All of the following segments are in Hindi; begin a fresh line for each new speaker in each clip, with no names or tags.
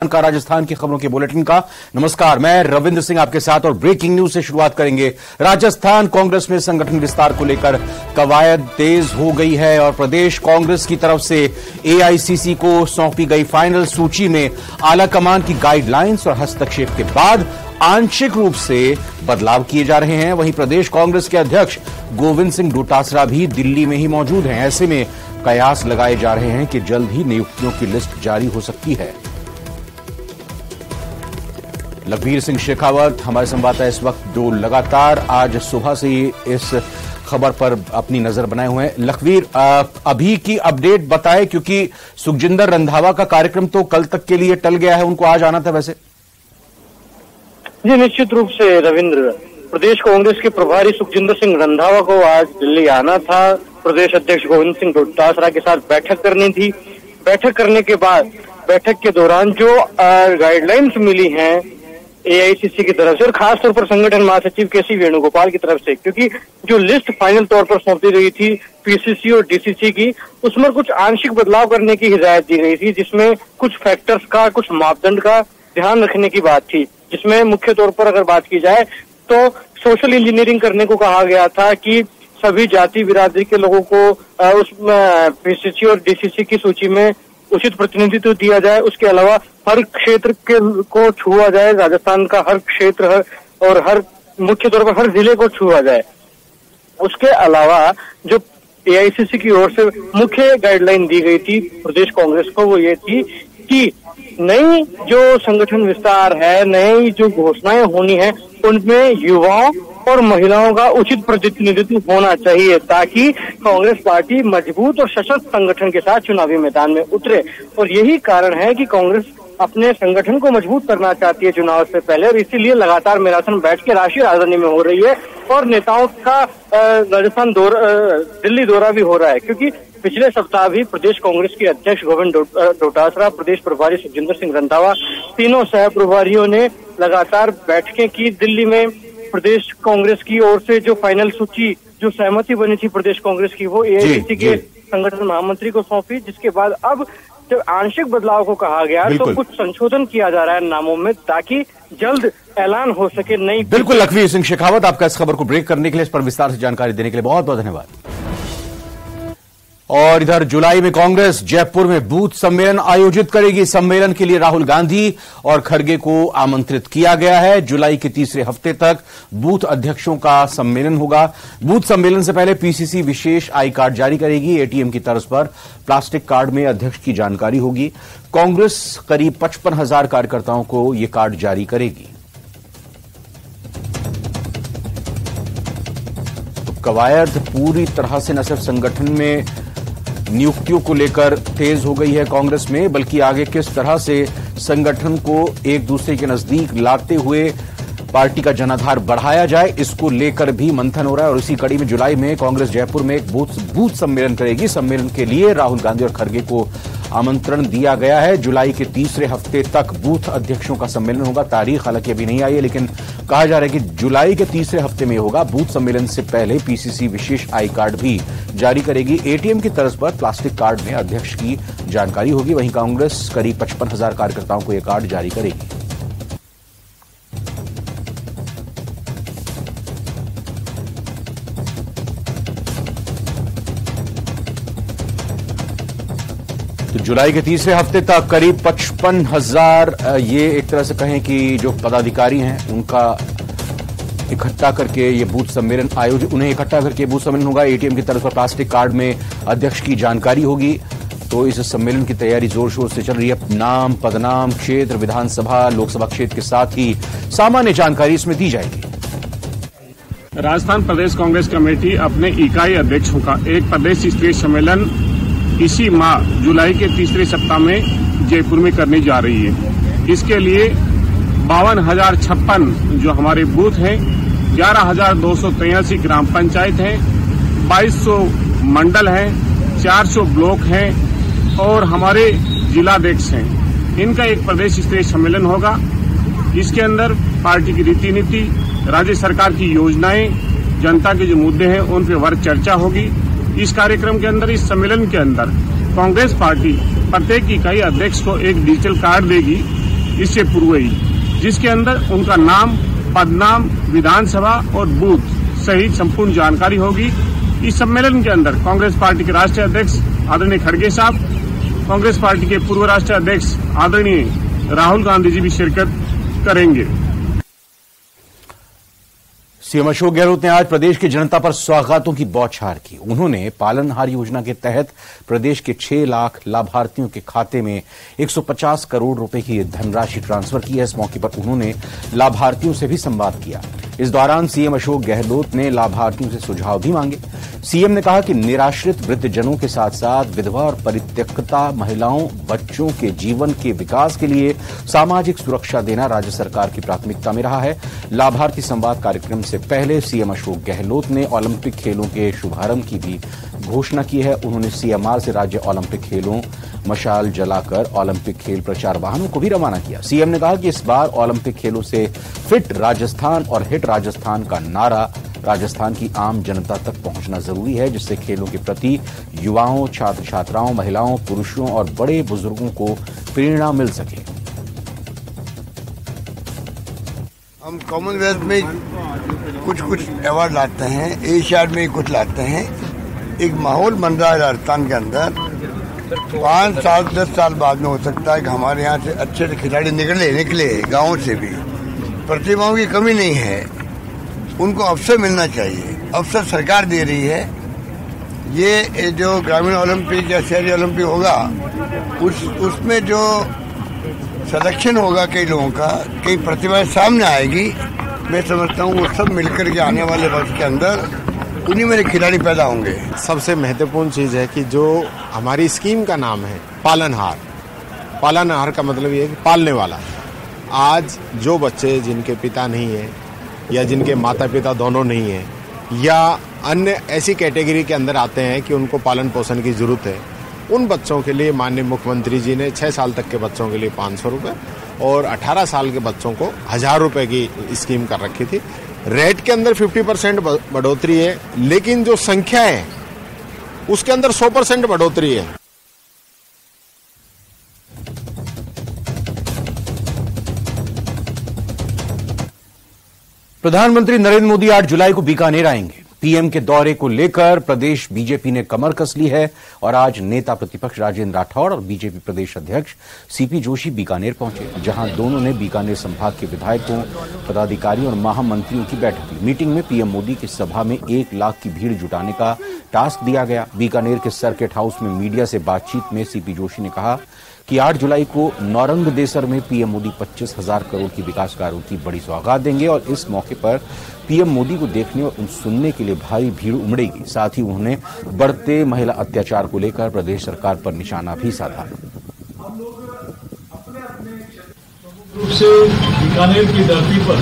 का राजस्थान की खबरों के बुलेटिन का नमस्कार। मैं रविंद्र सिंह आपके साथ और ब्रेकिंग न्यूज से शुरुआत करेंगे। राजस्थान कांग्रेस में संगठन विस्तार को लेकर कवायद तेज हो गई है और प्रदेश कांग्रेस की तरफ से एआईसीसी को सौंपी गई फाइनल सूची में आला कमान की गाइडलाइंस और हस्तक्षेप के बाद आंशिक रूप से बदलाव किए जा रहे हैं। वहीं प्रदेश कांग्रेस के अध्यक्ष गोविंद सिंह डोटासरा भी दिल्ली में ही मौजूद हैं। ऐसे में कयास लगाए जा रहे हैं कि जल्द ही नियुक्तियों की लिस्ट जारी हो सकती है। लखवीर सिंह शेखावत हमारे संवाददाता इस वक्त जो लगातार आज सुबह से ही इस खबर पर अपनी नजर बनाए हुए हैं। लखवीर, अभी की अपडेट बताएं, क्योंकि सुखजिंदर रंधावा का कार्यक्रम तो कल तक के लिए टल गया है, उनको आज आना था वैसे।
जी निश्चित रूप से रविंद्र, प्रदेश कांग्रेस के प्रभारी सुखजिंदर सिंह रंधावा को आज दिल्ली आना था। प्रदेश अध्यक्ष गोविंद सिंह डोटासरा के साथ बैठक करनी थी। बैठक करने के बाद बैठक के दौरान जो गाइडलाइंस मिली हैं एआईसीसी की तरफ से और खासतौर पर संगठन महासचिव केसी वेणुगोपाल की तरफ से, क्योंकि जो लिस्ट फाइनल तौर पर सौंपी गई थी पीसीसी और डीसीसी की, उसमें कुछ आंशिक बदलाव करने की हिदायत दी गई थी, जिसमें कुछ फैक्टर्स का, कुछ मापदंड का ध्यान रखने की बात थी। जिसमें मुख्य तौर पर अगर बात की जाए तो सोशल इंजीनियरिंग करने को कहा गया था कि सभी जाति बिरादरी के लोगों को उस पीसीसी और डीसीसी की सूची में उचित प्रतिनिधित्व दिया जाए। उसके अलावा हर क्षेत्र के को छुआ जाए, राजस्थान का हर क्षेत्र और हर मुख्य तौर पर हर जिले को छुआ जाए। उसके अलावा जो एआईसीसी की ओर से मुख्य गाइडलाइन दी गई थी प्रदेश कांग्रेस को, वो ये थी कि नई जो संगठन विस्तार है, नई जो घोषणाएं होनी है, उनमें युवाओं और महिलाओं का उचित प्रतिनिधित्व होना चाहिए, ताकि कांग्रेस पार्टी मजबूत और सशक्त संगठन के साथ चुनावी मैदान में उतरे। और यही कारण है कि कांग्रेस अपने संगठन को मजबूत करना चाहती है चुनाव से पहले, और इसीलिए लगातार मैराथन बैठ के राष्ट्रीय राजधानी में हो रही है और नेताओं का राजस्थान दिल्ली दौरा भी हो रहा है। क्योंकि पिछले सप्ताह भी प्रदेश कांग्रेस के अध्यक्ष गोविंद डोटासरा, प्रदेश प्रभारी सुखजिंदर सिंह रंधावा, तीनों सह प्रभारियों ने लगातार बैठकें की दिल्ली में। प्रदेश कांग्रेस की ओर से जो फाइनल सूची, जो सहमति बनी थी प्रदेश कांग्रेस की, वो एआईसीसी के संगठन महामंत्री को सौंपी, जिसके बाद अब जब आंशिक बदलाव को कहा गया तो कुछ संशोधन किया जा रहा है नामों में, ताकि जल्द ऐलान हो सके नई।
बिल्कुल लखवीर सिंह शेखावत, आपका इस खबर को ब्रेक करने के लिए, इस पर विस्तार से जानकारी देने के लिए बहुत बहुत धन्यवाद। और इधर जुलाई में कांग्रेस जयपुर में बूथ सम्मेलन आयोजित करेगी। सम्मेलन के लिए राहुल गांधी और खड़गे को आमंत्रित किया गया है। जुलाई के तीसरे हफ्ते तक बूथ अध्यक्षों का सम्मेलन होगा। बूथ सम्मेलन से पहले पीसीसी विशेष आई कार्ड जारी करेगी। एटीएम की तर्ज पर प्लास्टिक कार्ड में अध्यक्ष की जानकारी होगी। कांग्रेस करीब 55,000 कार्यकर्ताओं को यह कार्ड जारी करेगी। तो कवायद पूरी तरह से न सिर्फ संगठन में नियुक्तियों को लेकर तेज हो गई है कांग्रेस में, बल्कि आगे किस तरह से संगठन को एक दूसरे के नजदीक लाते हुए पार्टी का जनाधार बढ़ाया जाए, इसको लेकर भी मंथन हो रहा है। और इसी कड़ी में जुलाई में कांग्रेस जयपुर में एक बूथ सम्मेलन करेगी। सम्मेलन के लिए राहुल गांधी और खड़गे को आमंत्रण दिया गया है। जुलाई के तीसरे हफ्ते तक बूथ अध्यक्षों का सम्मेलन होगा। तारीख हालांकि अभी नहीं आई है, लेकिन कहा जा रहा है कि जुलाई के तीसरे हफ्ते में होगा। बूथ सम्मेलन से पहले पीसीसी विशेष आई कार्ड भी जारी करेगी। एटीएम की तर्ज पर प्लास्टिक कार्ड में अध्यक्ष की जानकारी होगी। वहीं कांग्रेस करीब 55,000 कार्यकर्ताओं को यह कार्ड जारी करेगी। तो जुलाई के तीसरे हफ्ते तक करीब 55,000 ये एक तरह से कहें कि जो पदाधिकारी हैं उनका इकट्ठा करके ये बूथ सम्मेलन आयोजित, उन्हें इकट्ठा करके बूथ सम्मेलन होगा। एटीएम की तरफ पर प्लास्टिक कार्ड में अध्यक्ष की जानकारी होगी। तो इस सम्मेलन की तैयारी जोर शोर से चल रही है। नाम, पदनाम, क्षेत्र, विधानसभा, लोकसभा क्षेत्र के साथ ही सामान्य जानकारी इसमें दी जाएगी।
राजस्थान प्रदेश कांग्रेस कमेटी अपने इकाई अध्यक्षों का एक प्रदेश स्तरीय सम्मेलन इसी माह जुलाई के तीसरे सप्ताह में जयपुर में करने जा रही है। इसके लिए 52,056 जो हमारे बूथ हैं, 11,283 ग्राम पंचायत हैं, 2200 मंडल हैं, 400 ब्लॉक हैं और हमारे जिलाध्यक्ष हैं। इनका एक प्रदेश स्तरीय सम्मेलन होगा। इसके अंदर पार्टी की रीति नीति, राज्य सरकार की योजनाएं, जनता के जो मुद्दे हैं उन पर वर्ग चर्चा होगी। इस कार्यक्रम के अंदर, इस सम्मेलन के अंदर कांग्रेस पार्टी प्रत्येक इकाई अध्यक्ष को एक डिजिटल कार्ड देगी, इससे पूर्व ही, जिसके अंदर उनका नाम, पदनाम, विधानसभा और बूथ सहित संपूर्ण जानकारी होगी। इस सम्मेलन के अंदर कांग्रेस पार्टी के राष्ट्रीय अध्यक्ष आदरणीय खड़गे साहब, कांग्रेस पार्टी के पूर्व राष्ट्रीय अध्यक्ष आदरणीय राहुल गांधी जी भी शिरकत करेंगे।
सीएम अशोक गहलोत ने आज प्रदेश की जनता पर सौगातों की बौछार की। उन्होंने पालनहार योजना के तहत प्रदेश के 6 लाख लाभार्थियों के खाते में 150 करोड़ रुपए की धनराशि ट्रांसफर की है। इस मौके पर उन्होंने लाभार्थियों से भी संवाद किया। इस दौरान सीएम अशोक गहलोत ने लाभार्थियों से सुझाव भी मांगे। सीएम ने कहा कि निराश्रित वृद्धजनों के साथ साथ विधवा और परित्यक्ता महिलाओं, बच्चों के जीवन के विकास के लिए सामाजिक सुरक्षा देना राज्य सरकार की प्राथमिकता में रहा है। लाभार्थी संवाद कार्यक्रम से पहले सीएम अशोक गहलोत ने ओलंपिक खेलों के शुभारंभ की भी घोषणा की है। उन्होंने सीएमआर से राज्य ओलंपिक खेलों मशाल जलाकर ओलंपिक खेल प्रचार वाहनों को भी रवाना किया। सीएम ने कहा कि इस बार ओलंपिक खेलों से फिट राजस्थान और हिट राजस्थान का नारा राजस्थान की आम जनता तक पहुंचना जरूरी है, जिससे खेलों के प्रति युवाओं, छात्र छात्राओं, महिलाओं, पुरुषों और बड़े बुजुर्गों को प्रेरणा मिल सके।
हम कॉमनवेल्थ में कुछ अवार्ड लाते हैं, एशियाड में कुछ लाते हैं। एक माहौल बन रहा है राजस्थान के अंदर। 5 साल 10 साल बाद में हो सकता है कि हमारे यहाँ से अच्छे खिलाड़ी निकले गाँव से भी। प्रतिभाओं की कमी नहीं है, उनको अवसर मिलना चाहिए। अवसर सरकार दे रही है। ये जो ग्रामीण ओलंपिक या शहरी ओलंपिक होगा, उसमें जो सिलेक्शन होगा कई लोगों का, कई प्रतिभाएं सामने आएगी। मैं समझता हूँ वो सब मिलकर के आने वाले वर्ष के अंदर उन्हीं मेरे खिलाड़ी पैदा होंगे।
सबसे महत्वपूर्ण चीज है कि जो हमारी स्कीम का नाम है पालनहार। पालनहार का मतलब ये है कि पालने वाला। आज जो बच्चे जिनके पिता नहीं है या जिनके माता पिता दोनों नहीं है या अन्य ऐसी कैटेगरी के अंदर आते हैं कि उनको पालन पोषण की जरूरत है, उन बच्चों के लिए माननीय मुख्यमंत्री जी ने 6 साल तक के बच्चों के लिए 500 रुपए और 18 साल के बच्चों को 1000 रुपए की स्कीम कर रखी थी। रेट के अंदर 50% बढ़ोतरी है, लेकिन जो संख्या है उसके अंदर 100% बढ़ोतरी है।
प्रधानमंत्री नरेंद्र मोदी 8 जुलाई को बीकानेर आएंगे। पीएम के दौरे को लेकर प्रदेश बीजेपी ने कमर कस ली है और आज नेता प्रतिपक्ष राजेंद्र राठौड़ और बीजेपी प्रदेश अध्यक्ष सीपी जोशी बीकानेर पहुंचे, जहां दोनों ने बीकानेर संभाग के विधायकों, पदाधिकारियों और महामंत्रियों की बैठक ली। मीटिंग में पीएम मोदी की सभा में 1 लाख की भीड़ जुटाने का टास्क दिया गया। बीकानेर के सर्किट हाउस में मीडिया से बातचीत में सीपी जोशी ने कहा कि 8 जुलाई को नौरंग देसर में पीएम मोदी 25,000 करोड़ की विकास कार्यों की बड़ी सौगात देंगे और इस मौके पर पीएम मोदी को देखने और सुनने के लिए भारी भीड़ उमड़ेगी। साथ ही उन्होंने बढ़ते महिला अत्याचार को लेकर प्रदेश सरकार पर निशाना भी साधा।
रूप से बीकानेर की धरती पर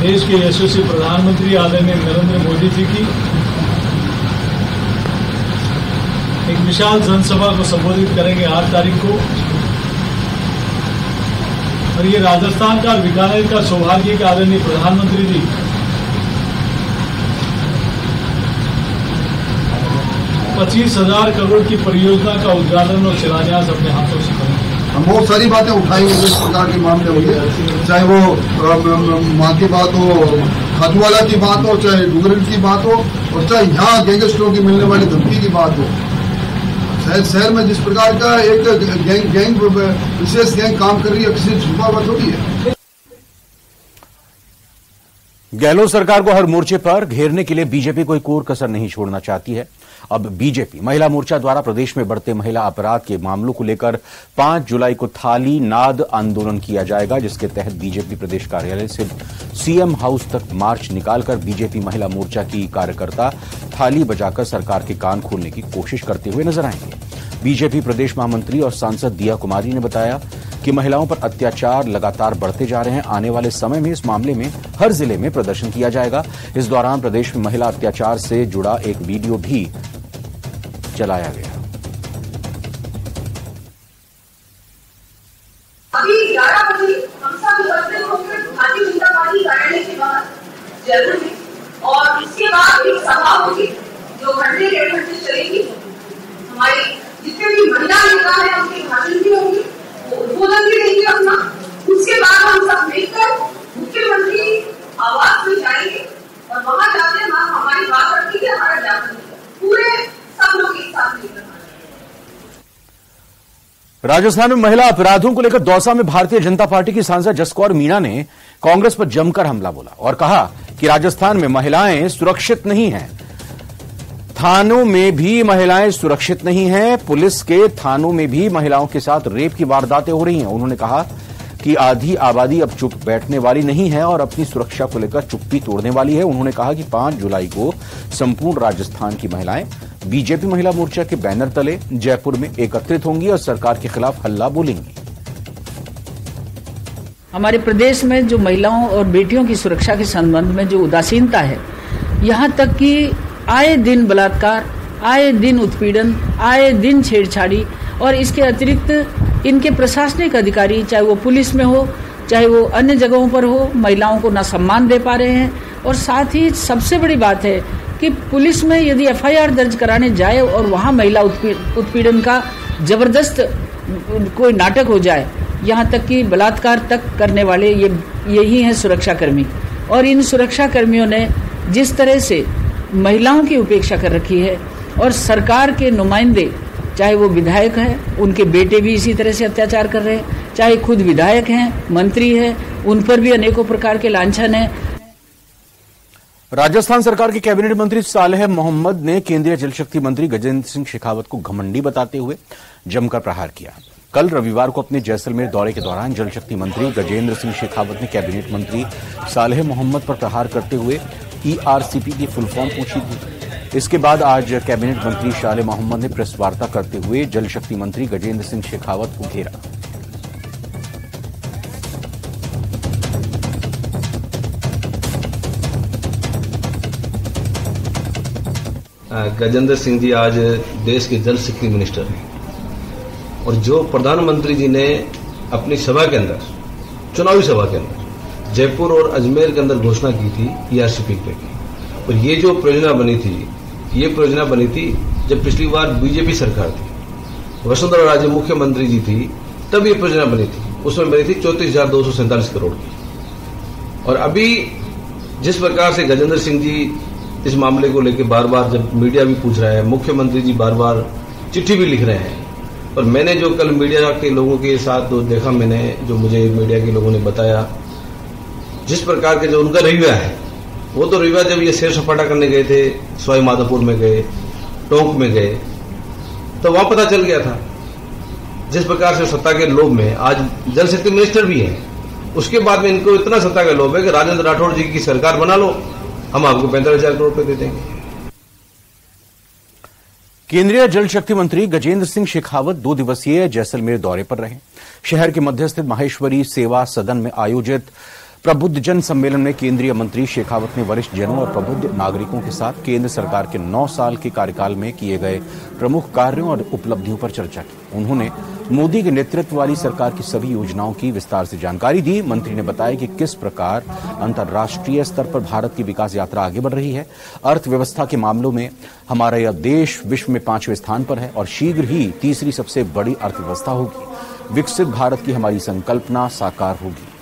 देश के यशस्वी प्रधानमंत्री आदरणीय नरेंद्र मोदी जी की एक विशाल जनसभा को संबोधित करेंगे 8 तारीख को। और ये राजस्थान का बीकानेर का सौभाग्य के आदरणीय प्रधानमंत्री जी 25,000 करोड़ की परियोजना का उद्घाटन और शिलान्यास अपने हाथों से करेंगे।
हम बहुत सारी बातें उठाएंगे जिस प्रकार के मामले होंगे, चाहे वो माँ की बात हो, खातूवाला की बात हो, चाहे डुगरन की बात हो, और चाहे यहाँ गैंगस्टरों की मिलने वाली धमकी की बात हो। शहर में जिस प्रकार का एक गैंग विशेष गैंग काम कर रही है, किसी छुपा हुआ थोड़ी है।
गहलोत सरकार को हर मोर्चे पर घेरने के लिए बीजेपी कोई कोर कसर नहीं छोड़ना चाहती है। अब बीजेपी महिला मोर्चा द्वारा प्रदेश में बढ़ते महिला अपराध के मामलों को लेकर 5 जुलाई को थाली नाद आंदोलन किया जाएगा, जिसके तहत बीजेपी प्रदेश कार्यालय से सीएम हाउस तक मार्च निकालकर बीजेपी महिला मोर्चा की कार्यकर्ता थाली बजाकर सरकार के कान खोलने की कोशिश करते हुए नजर आएंगे। बीजेपी प्रदेश महामंत्री और सांसद दिया कुमारी ने बताया कि महिलाओं पर अत्याचार लगातार बढ़ते जा रहे हैं। आने वाले समय में इस मामले में हर जिले में प्रदर्शन किया जाएगा। इस दौरान प्रदेश में महिला अत्याचार से जुड़ा एक वीडियो भी चलाया गया।
अभी 11 बजे हम सब उपस्थित होकर भारतीय जनता पार्टी कार्यालय के बाहर जरूर है और इसके बाद एक सभा होगी जो घंटे 1.5 घंटे चलेगी। हमारी जितने भी महिला नेता है
राजस्थान में महिला अपराधों को लेकर दौसा में भारतीय जनता पार्टी की सांसद जसकौर मीणा ने कांग्रेस पर जमकर हमला बोला और कहा कि राजस्थान में महिलाएं सुरक्षित नहीं हैं। थानों में भी महिलाएं सुरक्षित नहीं हैं। पुलिस के थानों में भी महिलाओं के साथ रेप की वारदातें हो रही हैं। उन्होंने कहा कि आधी आबादी अब चुप बैठने वाली नहीं है और अपनी सुरक्षा को लेकर चुप्पी तोड़ने वाली है। उन्होंने कहा कि 5 जुलाई को संपूर्ण राजस्थान की महिलाएं बीजेपी महिला मोर्चा के बैनर तले जयपुर में एकत्रित होंगी और सरकार के खिलाफ हल्ला बोलेंगी।
हमारे प्रदेश में जो महिलाओं और बेटियों की सुरक्षा के संबंध में जो उदासीनता है, यहां तक कि आए दिन बलात्कार, आए दिन उत्पीड़न, आए दिन छेड़छाड़ी और इसके अतिरिक्त इनके प्रशासनिक अधिकारी, चाहे वो पुलिस में हो चाहे वो अन्य जगहों पर हो, महिलाओं को ना सम्मान दे पा रहे हैं। और साथ ही सबसे बड़ी बात है कि पुलिस में यदि FIR दर्ज कराने जाए और वहां महिला उत्पीड़न का जबरदस्त कोई नाटक हो जाए, यहाँ तक कि बलात्कार तक करने वाले यही हैं सुरक्षाकर्मी। और इन सुरक्षाकर्मियों ने जिस तरह से महिलाओं की उपेक्षा कर रखी है और सरकार के नुमाइंदे, चाहे वो विधायक हैं, उनके बेटे भी इसी तरह से अत्याचार कर रहे हैं, चाहे खुद विधायक हैं, मंत्री हैं, उन पर भी अनेकों प्रकार के लांछन हैं।
राजस्थान सरकार के कैबिनेट मंत्री सालेह मोहम्मद ने केंद्रीय जल शक्ति मंत्री गजेंद्र सिंह शेखावत को घमंडी बताते हुए जमकर प्रहार किया। कल रविवार को अपने जैसलमेर दौरे के दौरान जल शक्ति मंत्री गजेंद्र सिंह शेखावत ने कैबिनेट मंत्री सालेह मोहम्मद पर प्रहार करते हुए ERCP की फुल फॉर्म पूछी थी। इसके बाद आज कैबिनेट मंत्री सालेह मोहम्मद ने प्रेस वार्ता करते हुए जल शक्ति मंत्री गजेंद्र सिंह शेखावत को घेरा।
गजेंद्र सिंह जी आज देश के जल शक्ति मिनिस्टर हैं और जो प्रधानमंत्री जी ने अपनी सभा के अंदर, चुनावी सभा के अंदर जयपुर और अजमेर के अंदर घोषणा की थी ERCP पे की, और ये जो परियोजना बनी थी, ये परियोजना बनी थी जब पिछली बार बीजेपी सरकार थी, वसुंधरा राजे मुख्यमंत्री जी थी, तब ये परियोजना बनी थी। उसमें बनी थी 34,247 करोड़ की। और अभी जिस प्रकार से गजेंद्र सिंह जी इस मामले को लेकर बार बार, जब मीडिया भी पूछ रहा है, मुख्यमंत्री जी बार बार चिट्ठी भी लिख रहे हैं, और मैंने जो कल मीडिया के लोगों के साथ जो देखा, मैंने जो मुझे मीडिया के लोगों ने बताया, जिस प्रकार के जो उनका रवैया है, वो तो रविवार जब ये सैर सपाटा करने गए थे, सवाई माधोपुर में गए, टोंक में गए, तो वहां पता चल गया था जिस प्रकार से सत्ता के लोभ में आज जल शक्ति मिनिस्टर भी हैं, उसके बाद में इनको इतना सत्ता का लोभ है कि राजेंद्र राठौड़ जी की सरकार बना लो, हम आपको 45,000 करोड़ रुपए दे देंगे।
केंद्रीय जल शक्ति मंत्री गजेंद्र सिंह शेखावत 2 दिवसीय जैसलमेर दौरे पर रहे। शहर के मध्य स्थित माहेश्वरी सेवा सदन में आयोजित प्रबुद्ध जन सम्मेलन में केंद्रीय मंत्री शेखावत ने वरिष्ठ जनों और प्रबुद्ध नागरिकों के साथ केंद्र सरकार के 9 साल के कार्यकाल में किए गए प्रमुख कार्यों और उपलब्धियों पर चर्चा की। उन्होंने मोदी के नेतृत्व वाली सरकार की सभी योजनाओं की विस्तार से जानकारी दी। मंत्री ने बताया कि किस प्रकार अंतर्राष्ट्रीय स्तर पर भारत की विकास यात्रा आगे बढ़ रही है। अर्थव्यवस्था के मामलों में हमारा यह देश विश्व में 5वें स्थान पर है और शीघ्र ही तीसरी सबसे बड़ी अर्थव्यवस्था होगी। विकसित भारत की हमारी संकल्पना साकार होगी।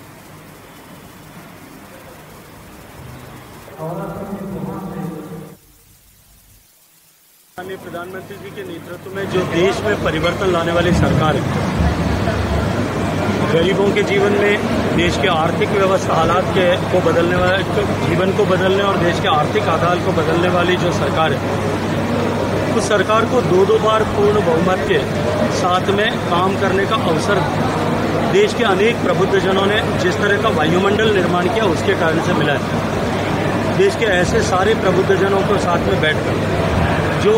प्रधानमंत्री जी के नेतृत्व में जो देश में परिवर्तन लाने वाली सरकार है, गरीबों के जीवन में, देश के आर्थिक व्यवस्था हालात को बदलने वाले, जीवन को बदलने और देश के आर्थिक आधार को बदलने वाली जो सरकार है, उस सरकार को 2 बार पूर्ण बहुमत के साथ में काम करने का अवसर देश के अनेक प्रबुद्धजनों ने जिस तरह का वायुमंडल निर्माण किया, उसके कारण से मिला है। देश के ऐसे सारे प्रबुद्धजनों को साथ में बैठकर जो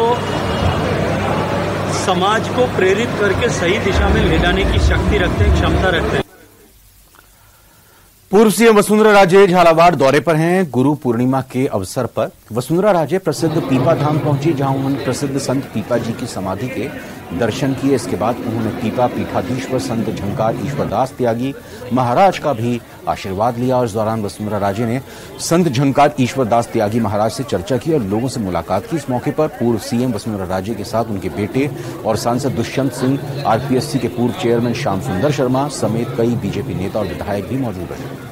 समाज को प्रेरित करके सही दिशा में ले जाने की शक्ति रखते हैं, क्षमता रखते हैं।
पूर्व सीएम वसुंधरा राजे झालावाड़ दौरे पर हैं। गुरु पूर्णिमा के अवसर पर वसुंधरा राजे प्रसिद्ध पीपा धाम पहुंची, जहां उन्होंने प्रसिद्ध संत पीपा जी की समाधि के दर्शन किए। इसके बाद उन्होंने पीपा पीठाधीश्वर संत झंकार ईश्वरदास त्यागी महाराज का भी आशीर्वाद लिया। और इस दौरान वसुंधरा राजे ने संत झंकार ईश्वरदास त्यागी महाराज से चर्चा की और लोगों से मुलाकात की। इस मौके पर पूर्व सीएम वसुंधरा राजे के साथ उनके बेटे और सांसद दुष्यंत सिंह, RPSC के पूर्व चेयरमैन श्याम सुंदर शर्मा समेत कई बीजेपी नेता और विधायक भी मौजूद रहे।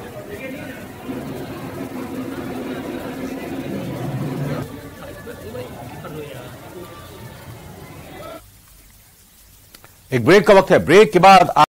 एक ब्रेक का वक्त है। ब्रेक के बाद